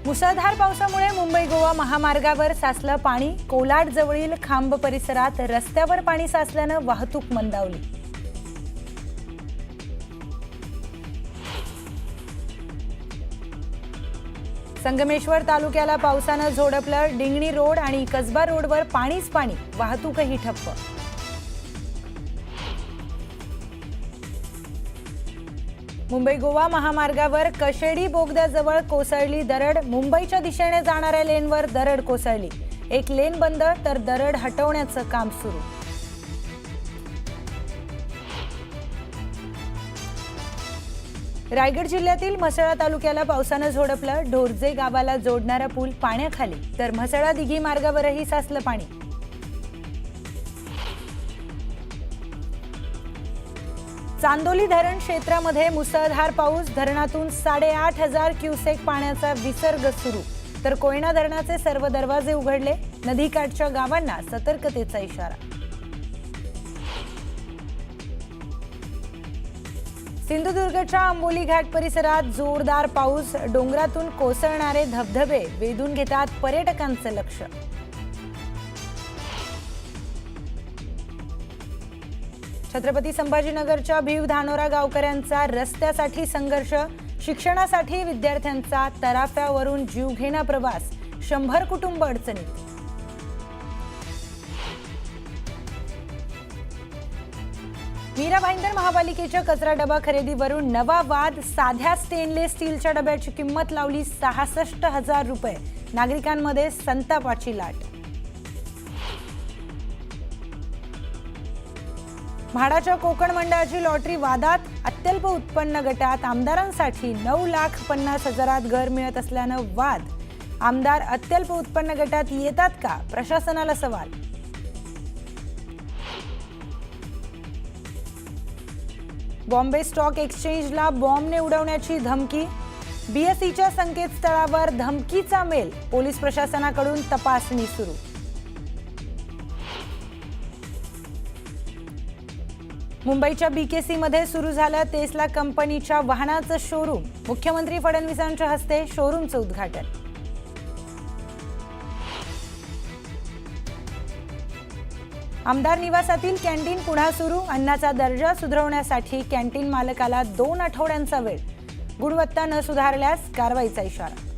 मुसळधार पावसामुळे मुंबई गोवा महामार्गावर साचलं पाणी। कोलाड जवळील खांब परिसरात रस्त्यावर पाणी साचल्यानं वाहतूक मंदावली। संगमेश्वर तालुक्याला पावसानं झोडपलं। डिंगणी रोड आणि कसबा रोडवर पाणीच पाणी, वाहतूकही ठप्प। मुंबई गोवा महामार्गावर कशेडी बोगद्याजवळ कोसळली दरड। मुंबईच्या दिशेने जाणाऱ्या लेनवर दरड कोसळली। एक लेन बंद तर दरड हटवण्याचं काम सुरू। रायगड जिल्ह्यातील म्हसळा तालुक्याला पावसानं झोडपलं। ढोरजे गावाला जोडणारा पूल पाण्याखाली, तर म्हसळा दिघी मार्गावरही साचलं पाणी। चांदोली धरण क्षेत्रामध्ये मुसळधार पाऊस। धरणातून 8,500 क्युसेक पाण्याचा विसर्ग सुरू, तर कोयना धरणाचे सर्व दरवाजे उघडले। नदीकाठच्या गावांना सतर्कतेचा इशारा। सिंधुदुर्गच्या आंबोली घाट परिसरात जोरदार पाऊस। डोंगरातून कोसळणारे धबधबे वेधून घेतात पर्यटकांचं लक्ष। छत्रपती संभाजीनगरच्या भीव धानोरा गावकऱ्यांचा रस्त्यासाठी संघर्ष। शिक्षणासाठी विद्यार्थ्यांचा तराफ्यावरून जीवघेणा प्रवास। 100 कुटुंब अडचणीत। मीरा भाईंदर महापालिकेच्या कचरा डबा खरेदीवरून नवा वाद। साध्या स्टेनलेस स्टीलच्या डब्याची किंमत लावली 66,000 रुपये। नागरिकांमध्ये संतापाची लाट। म्हाडाच्या कोकण मंडळाची लॉटरी वादात। अत्यल्प उत्पन्न गटात आमदारांसाठी 9,50,000 घर मिळत असल्यानं वाद। आमदार अत्यल्प उत्पन्न गटात येतात का, प्रशासनाला सवाल। बॉम्बे स्टॉक एक्सचेंजला बॉम्बने उडवण्याची धमकी। बीएसईच्या संकेतस्थळावर धमकीचा मेल। पोलीस प्रशासनाकडून तपासणी सुरू। मुंबईच्या बीकेसीमध्ये सुरू झालं टेस्ला कंपनीच्या वाहनाचं शोरूम। मुख्यमंत्री फडणवीसांच्या हस्ते शोरूमचं उद्घाटन। आमदार निवासातील कॅन्टीन पुन्हा सुरू। अन्नाचा दर्जा सुधारण्यासाठी कॅन्टीन मालकाला 2 आठवड्यांचा वेळ। गुणवत्ता न सुधारल्यास कारवाईचा इशारा।